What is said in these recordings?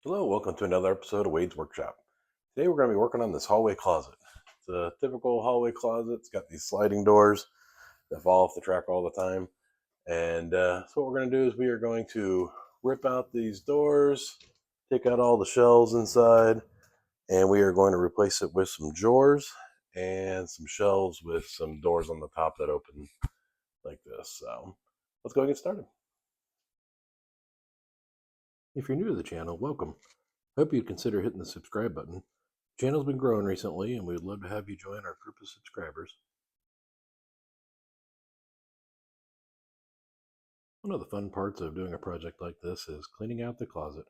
Hello, welcome to another episode of Wade's Workshop. Today we're going to be working on this hallway closet. It's a typical hallway closet. It's got these sliding doors that fall off the track all the time. So what we're going to do is we are going to rip out these doors, take out all the shelves inside, and we are going to replace it with some drawers and some shelves with some doors on the top that open like this. So let's go and get started. If you're new to the channel, welcome. Hope you'd consider hitting the subscribe button. The channel's been growing recently, and we'd love to have you join our group of subscribers. One of the fun parts of doing a project like this is cleaning out the closet,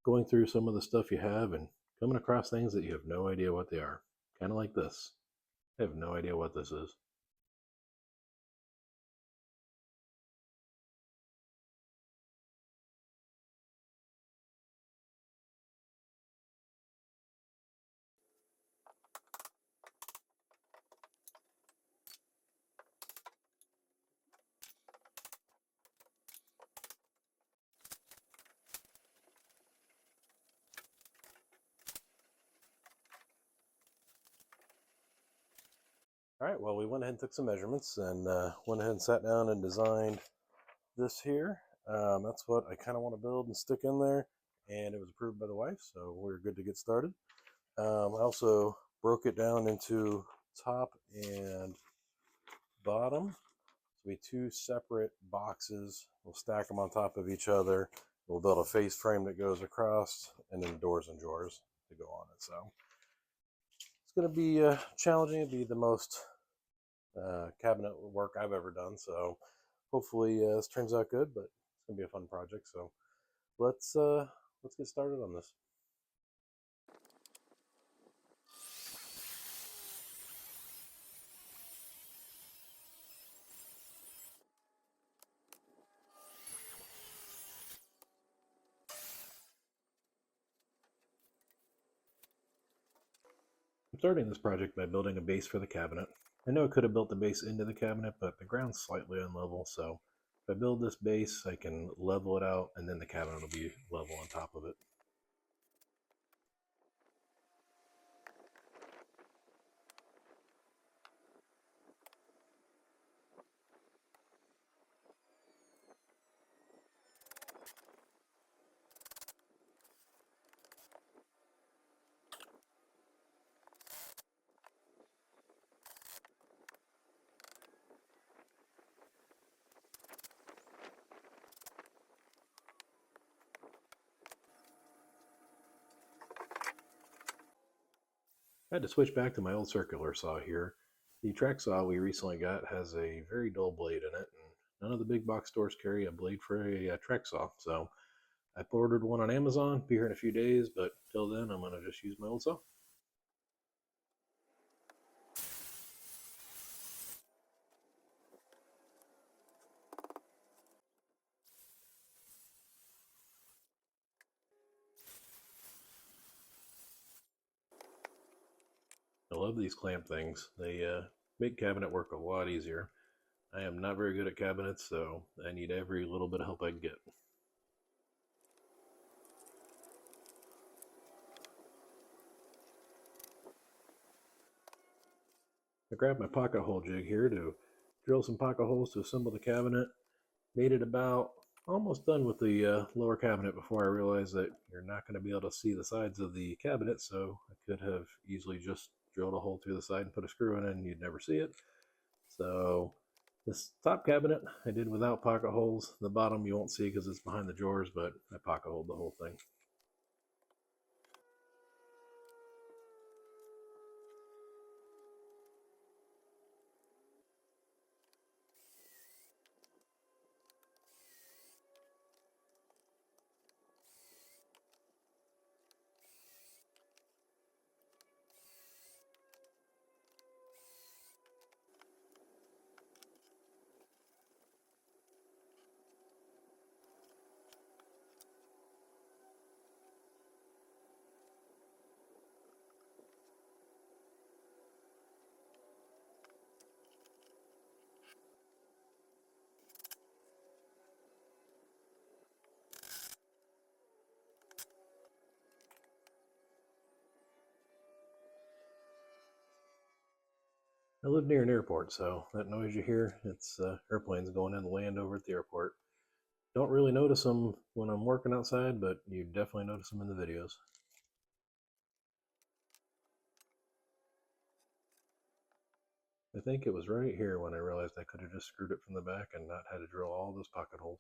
going through some of the stuff you have, and coming across things that you have no idea what they are. Kind of like this. I have no idea what this is. All right, well, we went ahead and took some measurements and went ahead and sat down and designed this here. That's what I kind of want to build and stick in there, and it was approved by the wife, so we're good to get started. I also broke it down into top and bottom. So be two separate boxes. We'll stack them on top of each other. We'll build a face frame that goes across, and then doors and drawers to go on it. So it's going to be challenging. It'll be the most cabinet work I've ever done. So hopefully this turns out good, but it's going to be a fun project. So let's get started on this. I'm starting this project by building a base for the cabinet. I know I could have built the base into the cabinet, but the ground's slightly unlevel, so if I build this base, I can level it out, and then the cabinet will be level on top of it. I had to switch back to my old circular saw here. The track saw we recently got has a very dull blade in it, and none of the big box stores carry a blade for a track saw. So I ordered one on Amazon, be here in a few days, but till then I'm going to just use my old saw. I love these clamp things. They make cabinet work a lot easier. I am not very good at cabinets, so I need every little bit of help I can get. I grabbed my pocket hole jig here to drill some pocket holes to assemble the cabinet. Made it about almost done with the lower cabinet before I realized that you're not going to be able to see the sides of the cabinet, so I could have easily just drilled a hole through the side and put a screw in it and you'd never see it. So this top cabinet I did without pocket holes. The bottom you won't see because it's behind the drawers, but I pocket holed the whole thing. I live near an airport, so that noise you hear, it's airplanes going in to land over at the airport. Don't really notice them when I'm working outside, but you definitely notice them in the videos. I think it was right here when I realized I could have just screwed it from the back and not had to drill all those pocket holes.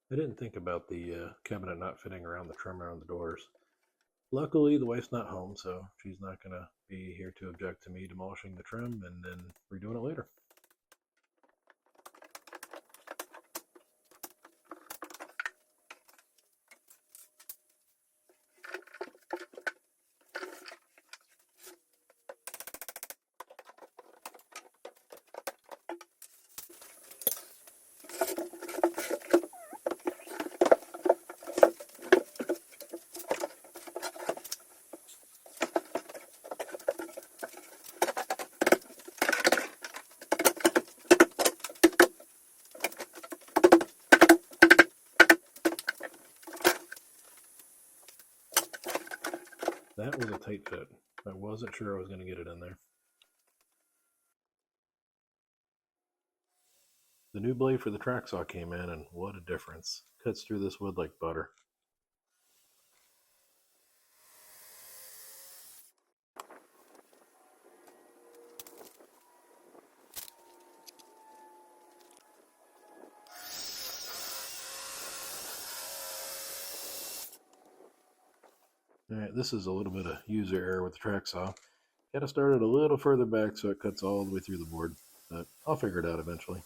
I didn't think about the cabinet not fitting around the trim around the doors. Luckily, the wife's not home, so she's not going to be here to object to me demolishing the trim and then redoing it later. That was a tight fit. I wasn't sure I was going to get it in there. The new blade for the track saw came in, and what a difference. Cuts through this wood like butter. Alright, this is a little bit of user error with the track saw. Got to start it a little further back so it cuts all the way through the board, but I'll figure it out eventually.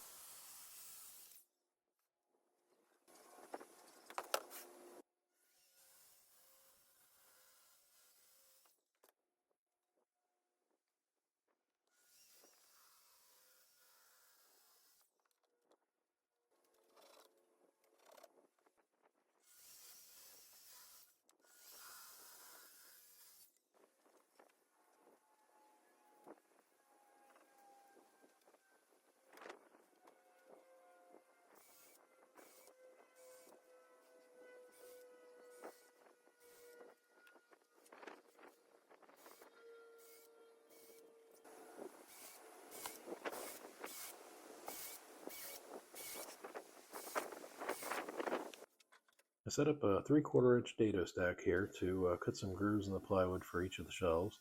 I set up a 3/4 inch dado stack here to cut some grooves in the plywood for each of the shelves.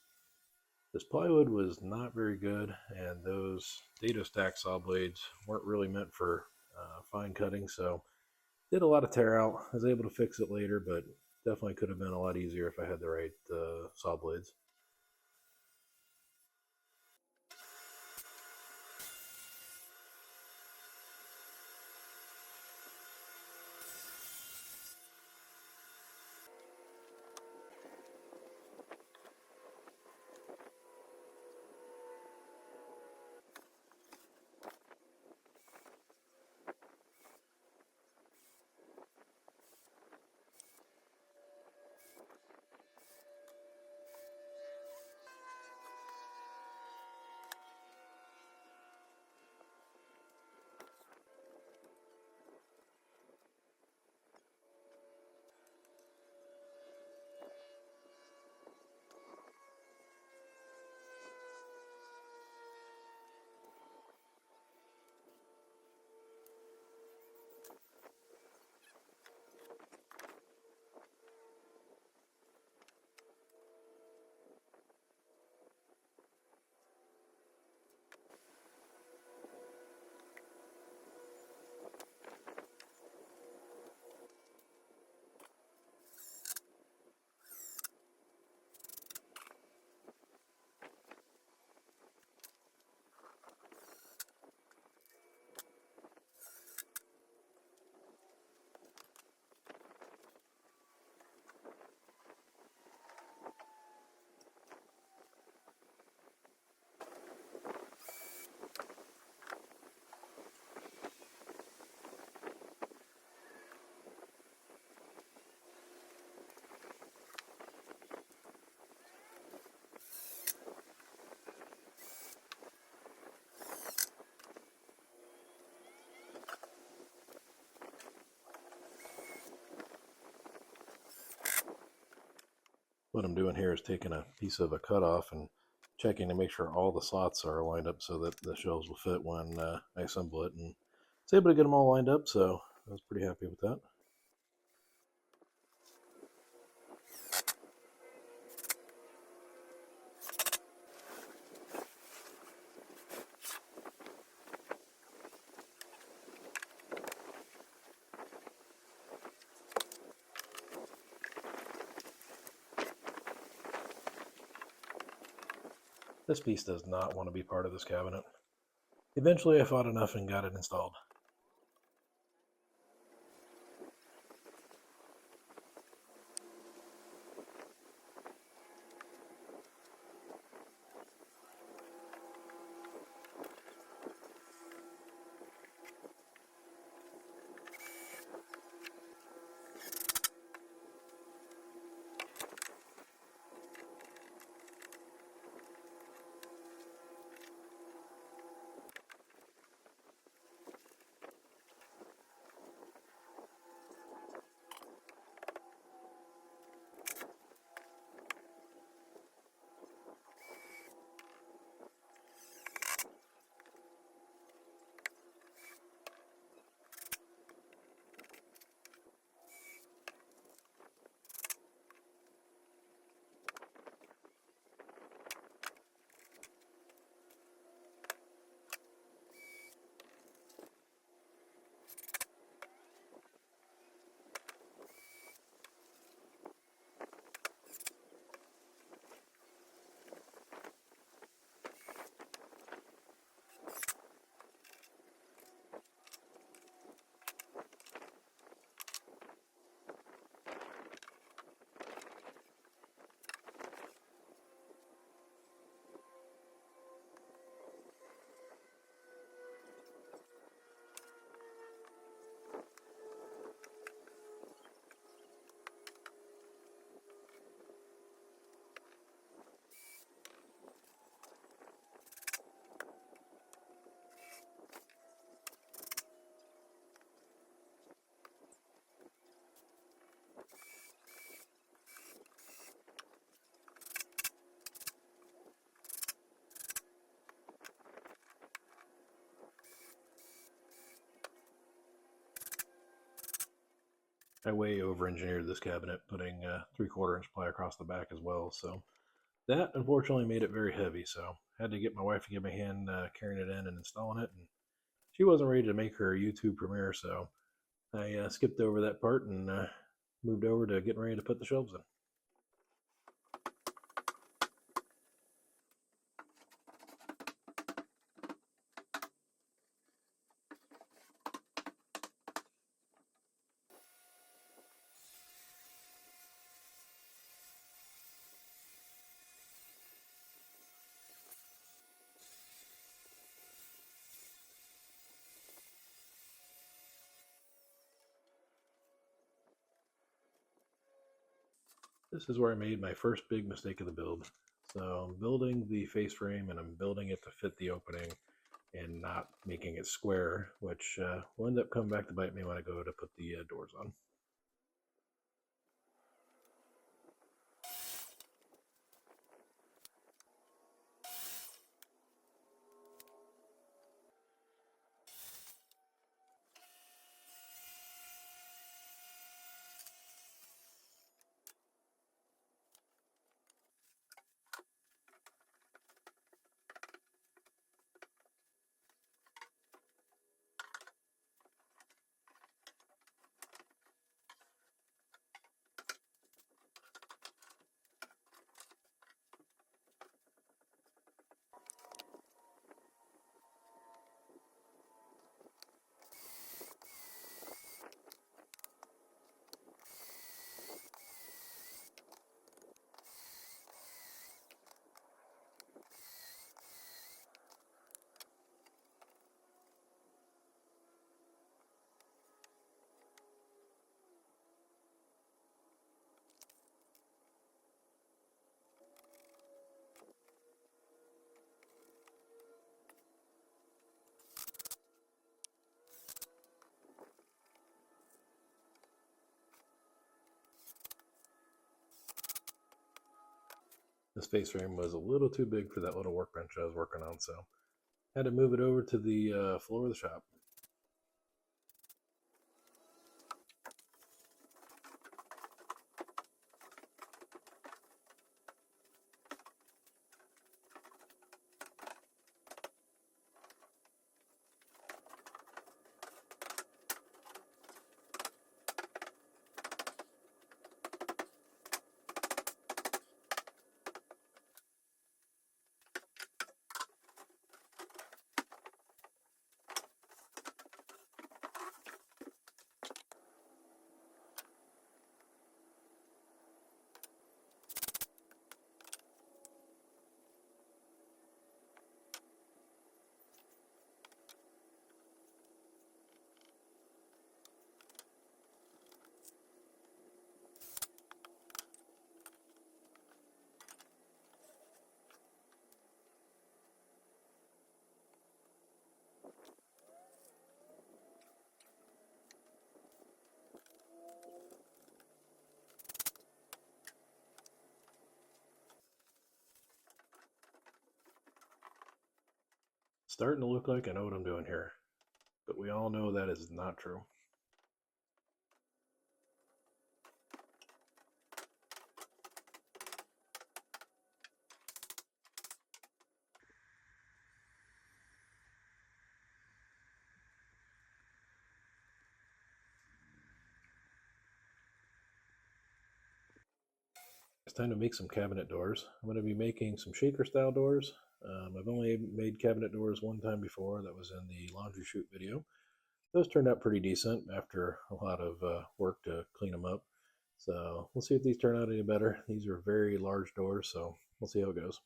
This plywood was not very good, and those dado stack saw blades weren't really meant for fine cutting, so did a lot of tear out. I was able to fix it later, but definitely could have been a lot easier if I had the right saw blades. what I'm doing here is taking a piece of a cutoff and checking to make sure all the slots are lined up so that the shelves will fit when I assemble it. And it's able to get them all lined up, so I was pretty happy with that. This piece does not want to be part of this cabinet. Eventually I fought enough and got it installed. I way over engineered this cabinet, putting 3/4 inch ply across the back as well. So that unfortunately made it very heavy. So had to get my wife to give me a hand carrying it in and installing it. And she wasn't ready to make her YouTube premiere, so I skipped over that part and moved over to getting ready to put the shelves in. This is where I made my first big mistake of the build. So I'm building the face frame and I'm building it to fit the opening and not making it square, which will end up coming back to bite me when I go to put the doors on. This face frame was a little too big for that little workbench I was working on, so had to move it over to the floor of the shop. Starting to look like I know what I'm doing here, but we all know that is not true. It's time to make some cabinet doors. I'm going to be making some shaker style doors. I've only made cabinet doors one time before. That was in the laundry chute video. Those turned out pretty decent after a lot of work to clean them up. So we'll see if these turn out any better. These are very large doors, so we'll see how it goes.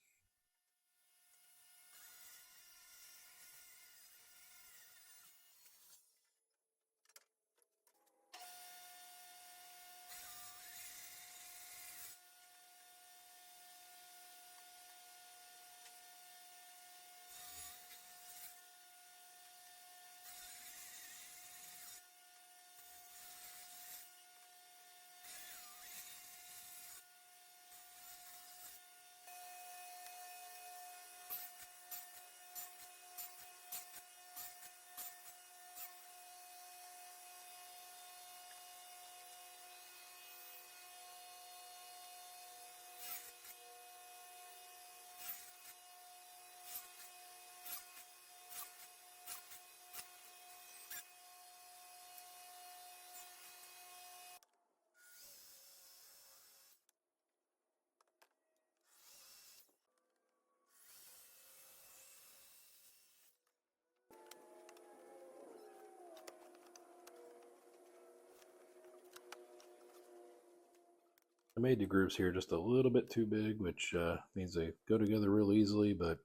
I made the grooves here just a little bit too big, which means they go together real easily, but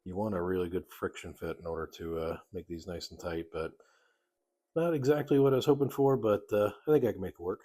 you want a really good friction fit in order to make these nice and tight. But not exactly what I was hoping for, but I think I can make it work.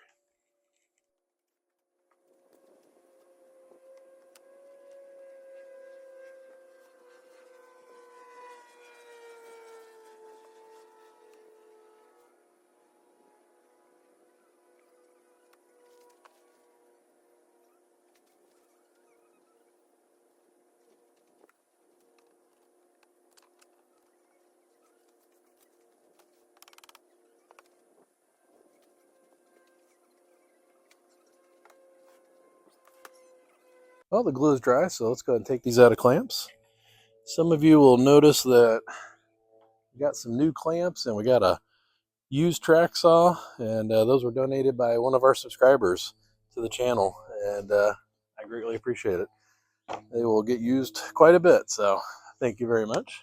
Well, the glue is dry, so let's go ahead and take these out of clamps. Some of you will notice that we got some new clamps and we got a used track saw, and those were donated by one of our subscribers to the channel, and I greatly appreciate it. They will get used quite a bit, so thank you very much.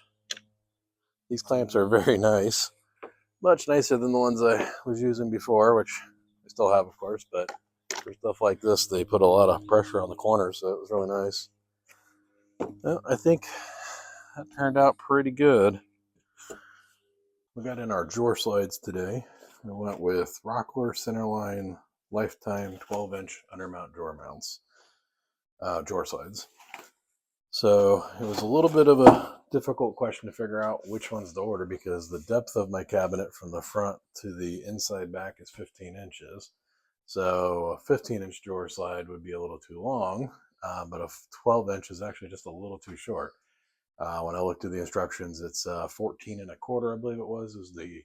These clamps are very nice, much nicer than the ones I was using before, which I still have, of course, but for stuff like this, they put a lot of pressure on the corners, so it was really nice. Well, I think that turned out pretty good. We got in our drawer slides today. We went with Rockler Centerline Lifetime 12-inch undermount drawer mounts, drawer slides. So it was a little bit of a difficult question to figure out which ones to order because the depth of my cabinet from the front to the inside back is 15 inches. So a 15-inch drawer slide would be a little too long, but a 12 inch is actually just a little too short. When I looked at the instructions, it's 14 and a quarter, I believe it was the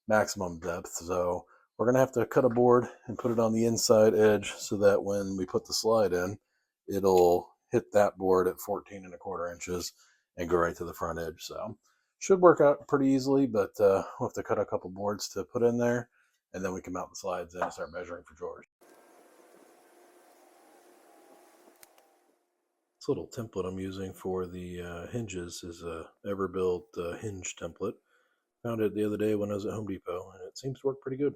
maximum depth. So we're going to have to cut a board and put it on the inside edge so that when we put the slide in, it'll hit that board at 14 and a quarter inches and go right to the front edge. So should work out pretty easily, but we'll have to cut a couple boards to put in there, and then we can mount the slides in and start measuring for drawers. This little template I'm using for the hinges is a Everbuilt hinge template. Found it the other day when I was at Home Depot, and it seems to work pretty good.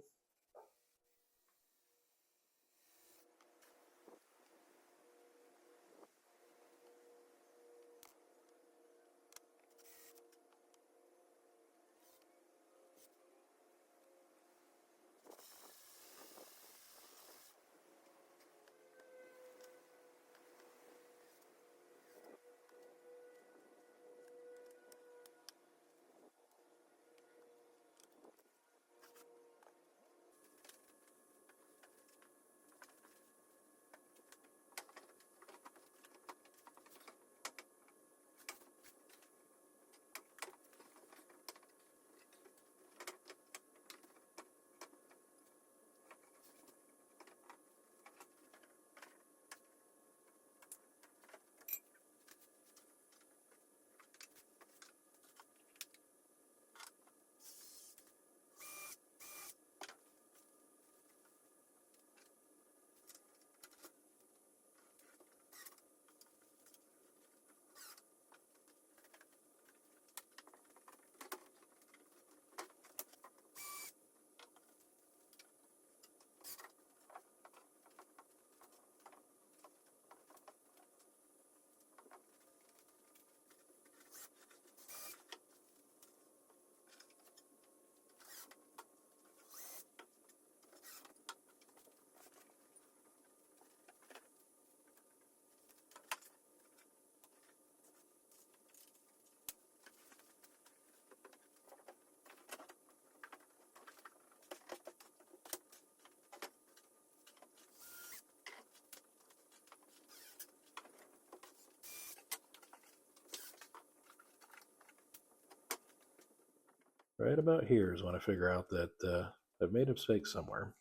Right about here is when I figure out that I've made a mistake somewhere.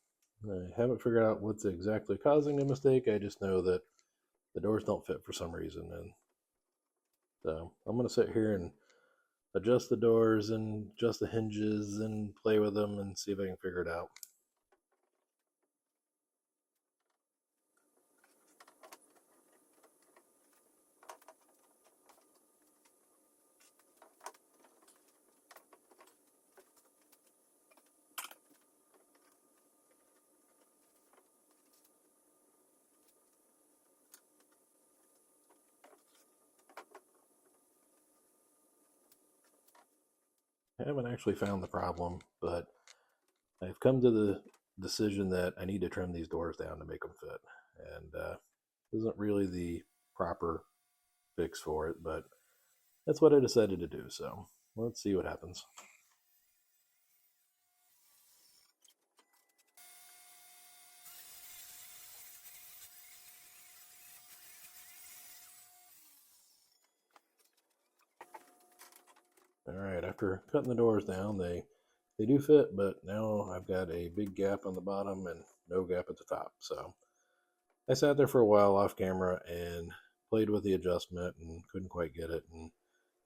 I haven't figured out what's exactly causing the mistake. I just know that the doors don't fit for some reason, and so I'm going to sit here and adjust the doors and adjust the hinges and play with them and see if I can figure it out. I haven't actually found the problem, but I've come to the decision that I need to trim these doors down to make them fit. And isn't really the proper fix for it, but that's what I decided to do. So let's see what happens. All right, after cutting the doors down, they do fit, but now I've got a big gap on the bottom and no gap at the top. So I sat there for a while off camera and played with the adjustment and couldn't quite get it, and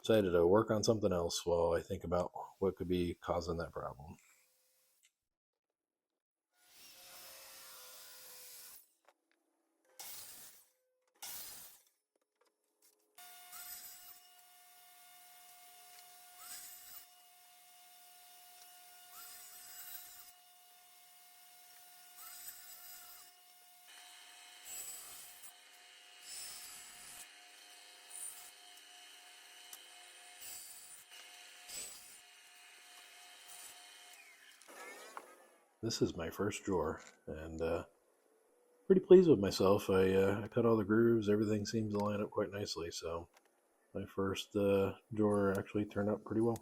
decided to work on something else while I think about what could be causing that problem. This is my first drawer, and pretty pleased with myself. I cut all the grooves, everything seems to line up quite nicely, so my first drawer actually turned out pretty well.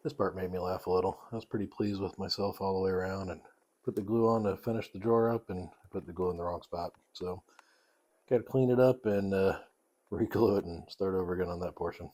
This part made me laugh a little. I was pretty pleased with myself all the way around, and put the glue on to finish the drawer up, and I put the glue in the wrong spot. So got to clean it up and re-glue it and start over again on that portion.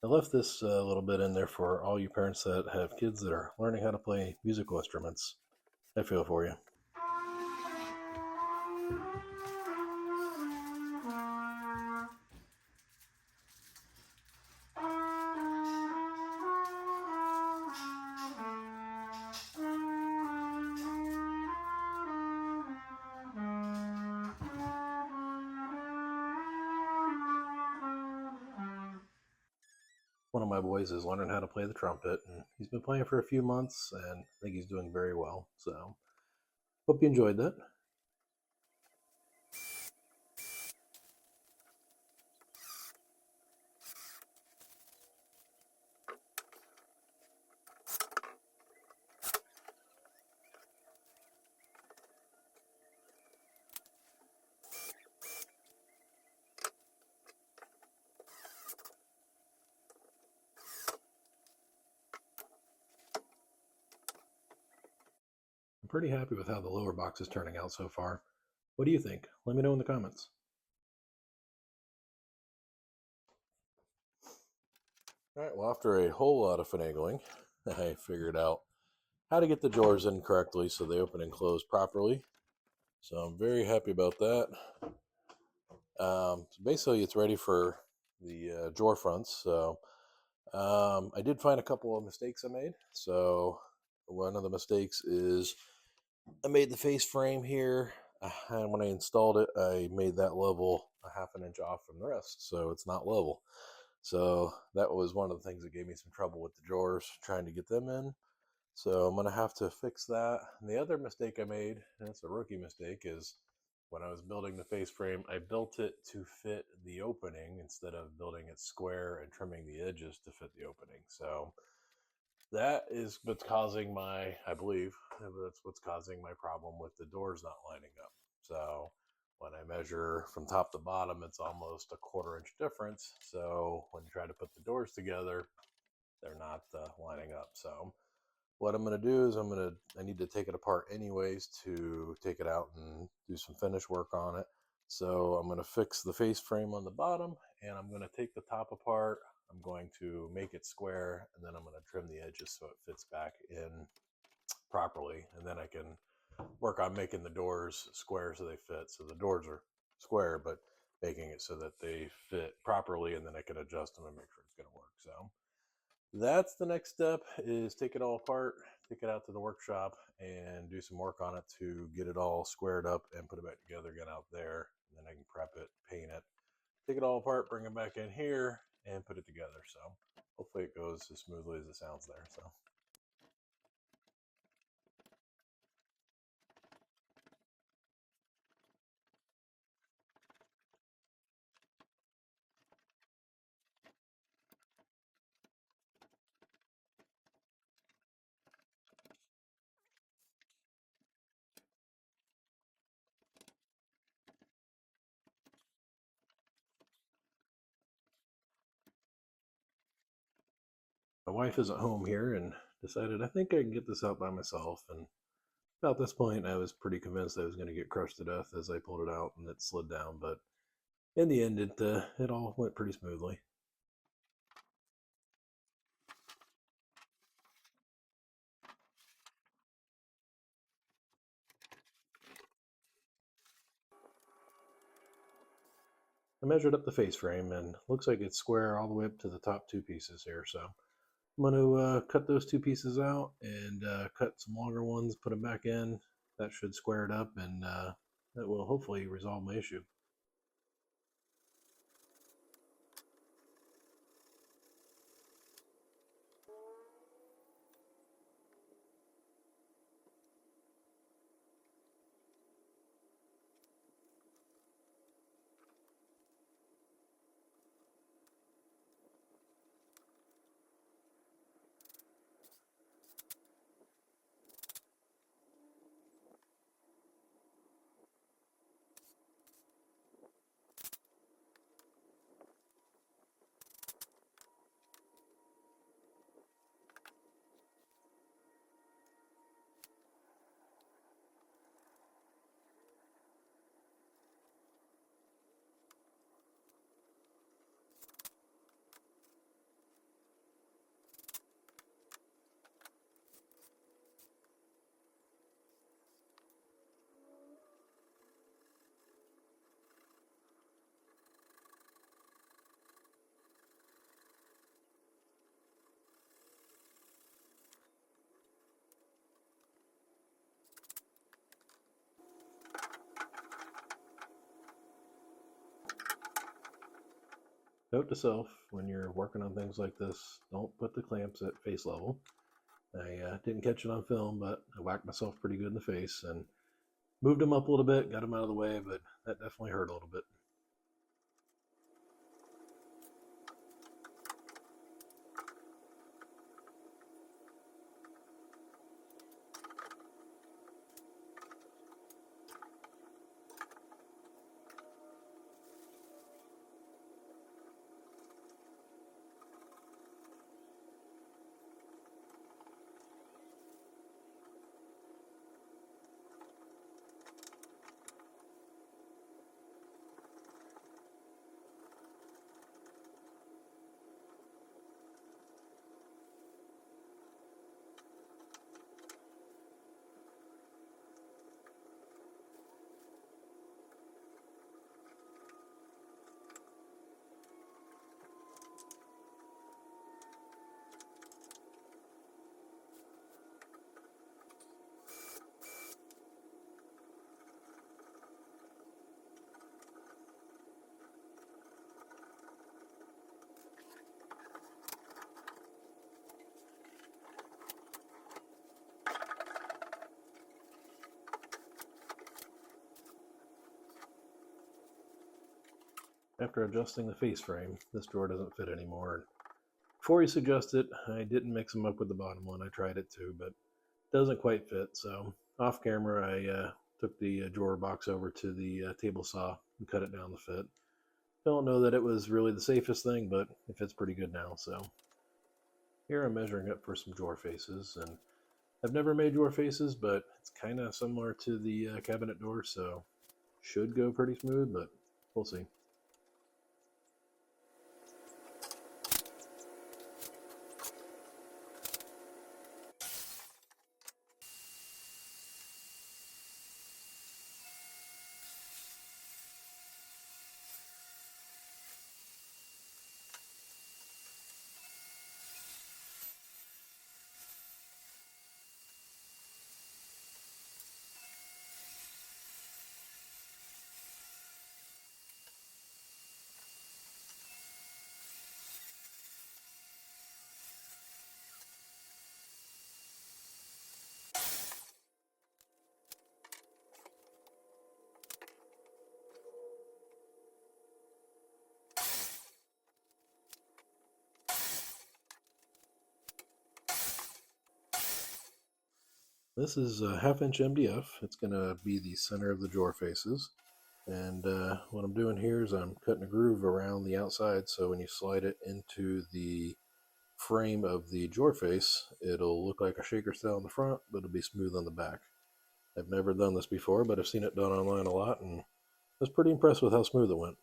I left this little bit in there for all you parents that have kids that are learning how to play musical instruments. I feel for you. One of my boys is learning how to play the trumpet, and he's been playing for a few months, and I think he's doing very well. So, hope you enjoyed that. I'm pretty happy with how the lower box is turning out so far. What do you think? Let me know in the comments. All right, well, after a whole lot of finagling, I figured out how to get the drawers in correctly so they open and close properly. So I'm very happy about that. So basically, it's ready for the drawer fronts. So I did find a couple of mistakes I made. So one of the mistakes is I made the face frame here, and when I installed it, I made that level a half an inch off from the rest, so it's not level. So that was one of the things that gave me some trouble with the drawers, trying to get them in. So I'm going to have to fix that. And the other mistake I made, and it's a rookie mistake, is when I was building the face frame, I built it to fit the opening instead of building it square and trimming the edges to fit the opening. So that is what's causing I believe, that's what's causing my problem with the doors not lining up. So when I measure from top to bottom, it's almost a 1/4 inch difference. So when you try to put the doors together, they're not lining up. So what I'm going to do is I need to take it apart anyways to take it out and do some finish work on it. So I'm going to fix the face frame on the bottom, and I'm going to take the top apart. I'm going to make it square, and then I'm going to trim the edges so it fits back in properly. And then I can work on making the doors square so they fit. So the doors are square, but making it so that they fit properly, and then I can adjust them and make sure it's going to work. So that's the next step, is take it all apart, take it out to the workshop, and do some work on it to get it all squared up and put it back together again out there. And then I can prep it, paint it, take it all apart, bring it back in here, and put it together. So hopefully it goes as smoothly as it sounds there. So my wife is at home here and decided I think I can get this out by myself. And about this point, I was pretty convinced I was going to get crushed to death as I pulled it out and it slid down. But in the end, it all went pretty smoothly. I measured up the face frame and looks like it's square all the way up to the top 2 pieces here. So I'm going to cut those 2 pieces out and cut some longer ones, put them back in, that should square it up, and that will hopefully resolve my issue. Note to self, when you're working on things like this, don't put the clamps at face level. I didn't catch it on film, but I whacked myself pretty good in the face and moved them up a little bit, got them out of the way, but that definitely hurt a little bit. After adjusting the face frame, this drawer doesn't fit anymore. Before you suggest it, I didn't mix them up with the bottom one. I tried it too, but it doesn't quite fit. So off camera, I took the drawer box over to the table saw and cut it down to fit. Don't know that it was really the safest thing, but it fits pretty good now. So here I'm measuring up for some drawer faces, and I've never made drawer faces, but it's kind of similar to the cabinet door, so should go pretty smooth, but we'll see. This is a 1/2 inch MDF. It's going to be the center of the drawer faces. And what I'm doing here is I'm cutting a groove around the outside, so when you slide it into the frame of the drawer face, it'll look like a shaker style in the front, but it'll be smooth on the back. I've never done this before, but I've seen it done online a lot, and I was pretty impressed with how smooth it went.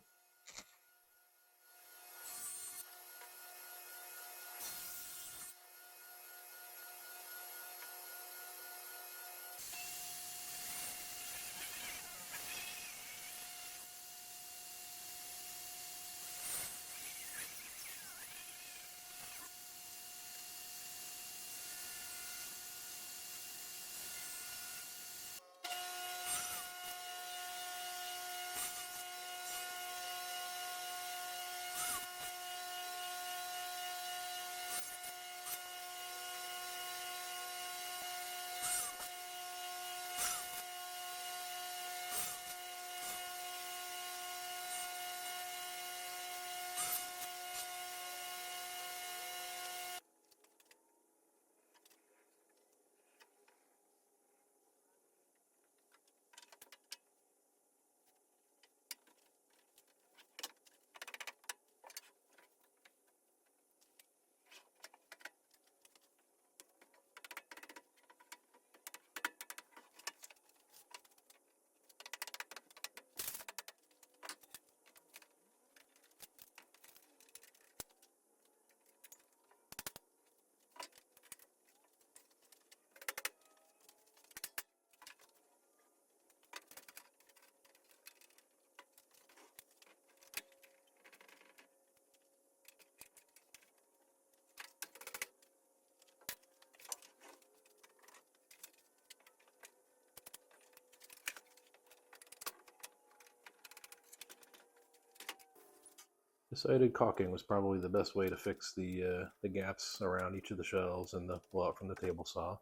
decided caulking was probably the best way to fix the gaps around each of the shelves and the blowout from the table saw.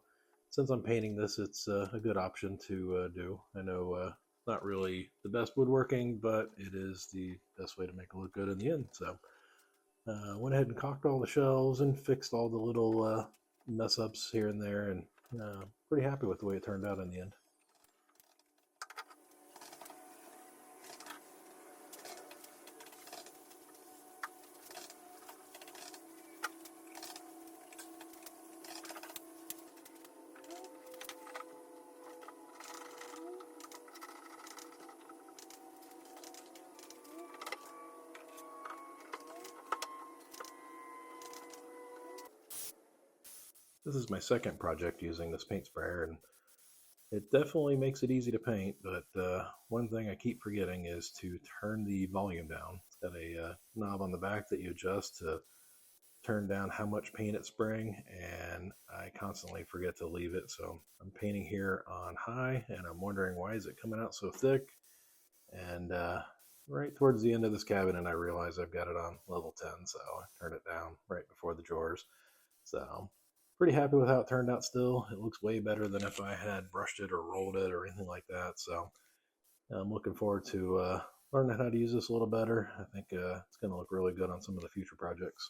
Since I'm painting this, it's a good option to do. I know not really the best woodworking, but it is the best way to make it look good in the end. So went ahead and caulked all the shelves and fixed all the little mess ups here and there, and pretty happy with the way it turned out in the end. This is my second project using this paint sprayer, and it definitely makes it easy to paint, but one thing I keep forgetting is to turn the volume down. It's got a knob on the back that you adjust to turn down how much paint it's spraying, and I constantly forget to leave it. So I'm painting here on high, and I'm wondering why is it coming out so thick. And right towards the end of this cabinet, I realize I've got it on level 10, so I turn it down right before the drawers. So pretty happy with how it turned out still. It looks way better than if I had brushed it or rolled it or anything like that. So I'm looking forward to learning how to use this a little better. I think it's going to look really good on some of the future projects.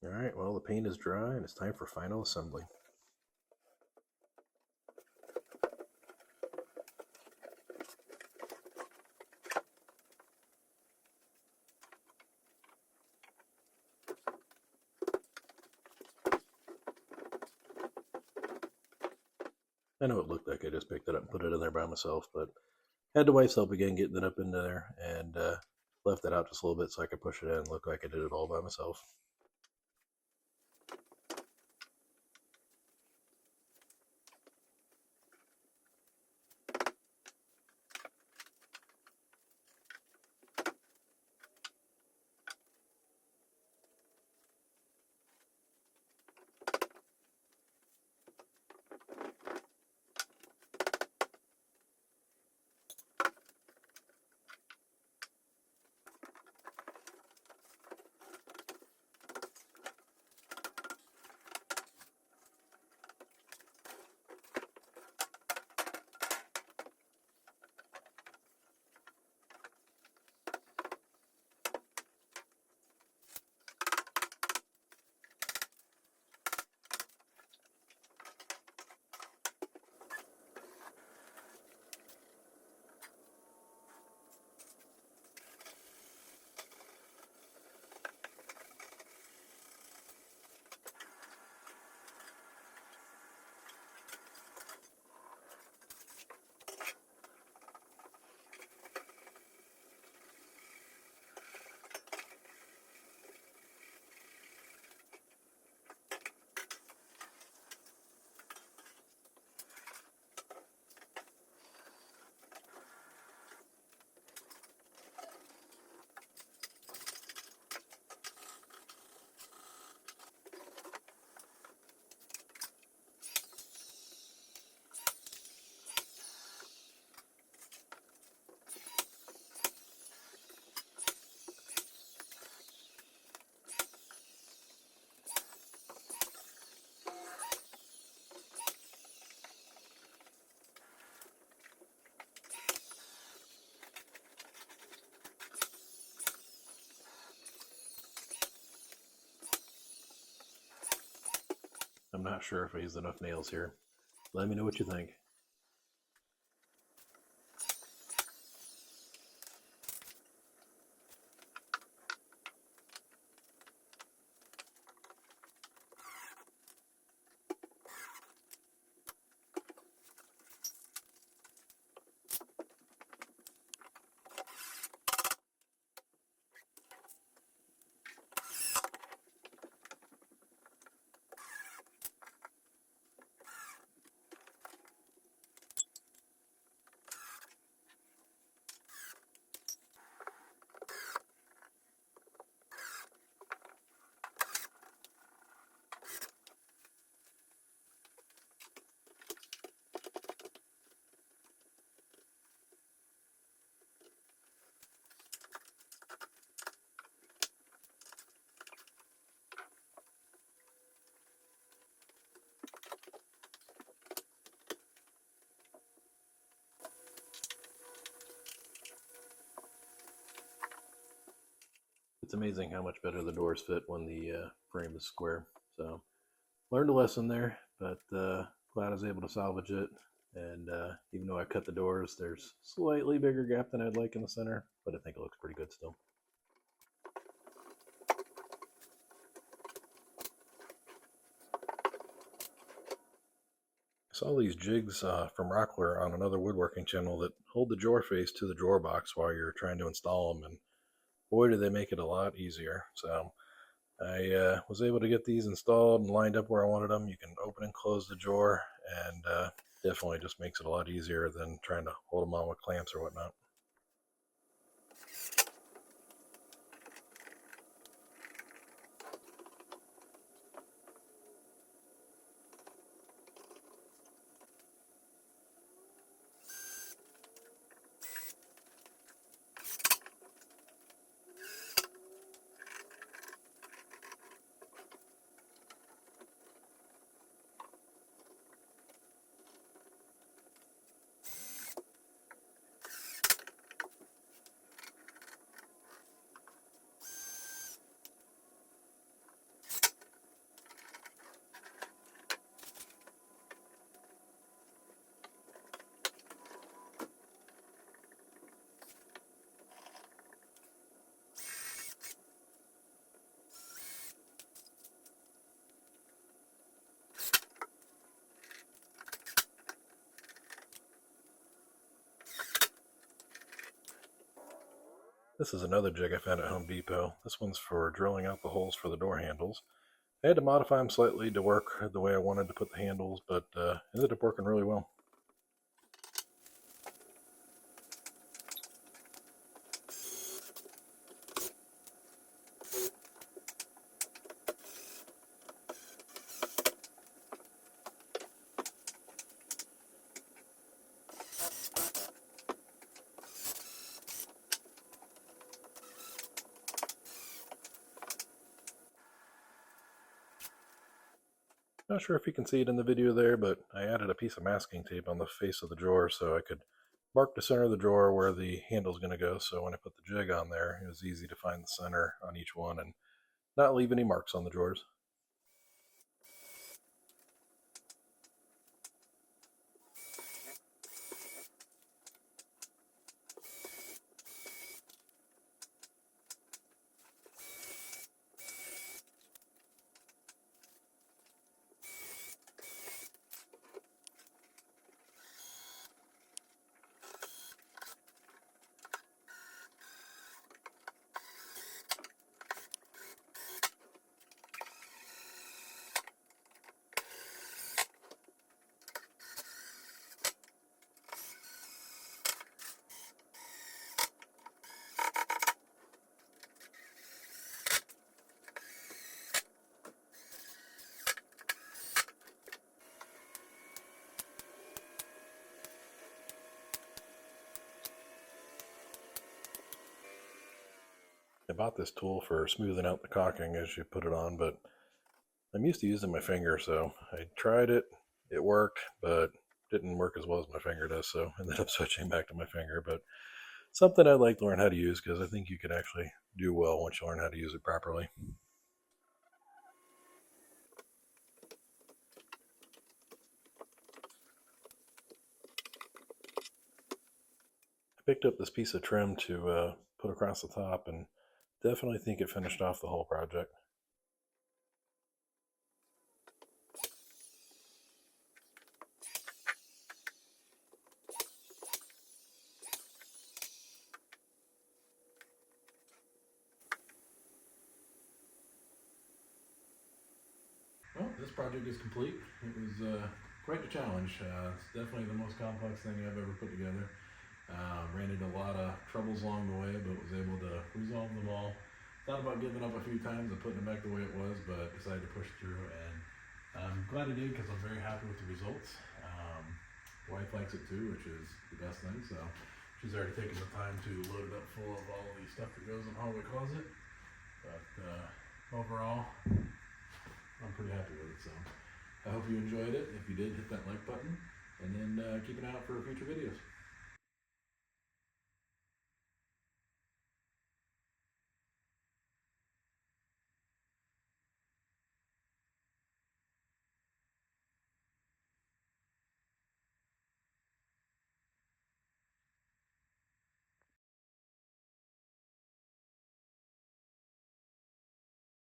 All right, well, the paint is dry and it's time for final assembly. I know it looked like I just picked it up and put it in there by myself, but had the wife's help again getting it up into there, and left it out just a little bit so I could push it in and look like I did it all by myself. I'm not sure if I used enough nails here. Let me know what you think. It's amazing how much better the doors fit when the frame is square. So learned a lesson there, but glad I was able to salvage it. And even though I cut the doors, there's slightly bigger gap than I'd like in the center, but I think it looks pretty good still. I saw these jigs from Rockler on another woodworking channel that hold the drawer face to the drawer box while you're trying to install them, and boy, do they make it a lot easier. So I was able to get these installed and lined up where I wanted them. You can open and close the drawer, and definitely just makes it a lot easier than trying to hold them on with clamps or whatnot. This is another jig I found at Home Depot. This one's for drilling out the holes for the door handles. I had to modify them slightly to work the way I wanted to put the handles, but ended up working really well. Not sure if you can see it in the video there, but I added a piece of masking tape on the face of the drawer so I could mark the center of the drawer where the handle's going to go. So when I put the jig on there, it was easy to find the center on each one and not leave any marks on the drawers. I bought this tool for smoothing out the caulking as you put it on, but I'm used to using my finger, so I tried it. It worked, but didn't work as well as my finger does, so I ended up switching back to my finger. But something I'd like to learn how to use because I think you could actually do well once you learn how to use it properly. I picked up this piece of trim to put across the top and definitely think it finished off the whole project. Well, this project is complete. It was quite a challenge. It's definitely the most complex thing I've ever put together. Ran into a lot of troubles along the way, but was able to resolve them all. Thought about giving up a few times and putting it back the way it was, but decided to push through, and I'm glad I did because I'm very happy with the results. Wife likes it too, which is the best thing. So she's already taken the time to load it up full of all the stuff that goes in the hallway closet. But overall, I'm pretty happy with it. So I hope you enjoyed it. If you did, hit that like button, and then keep an eye out for future videos.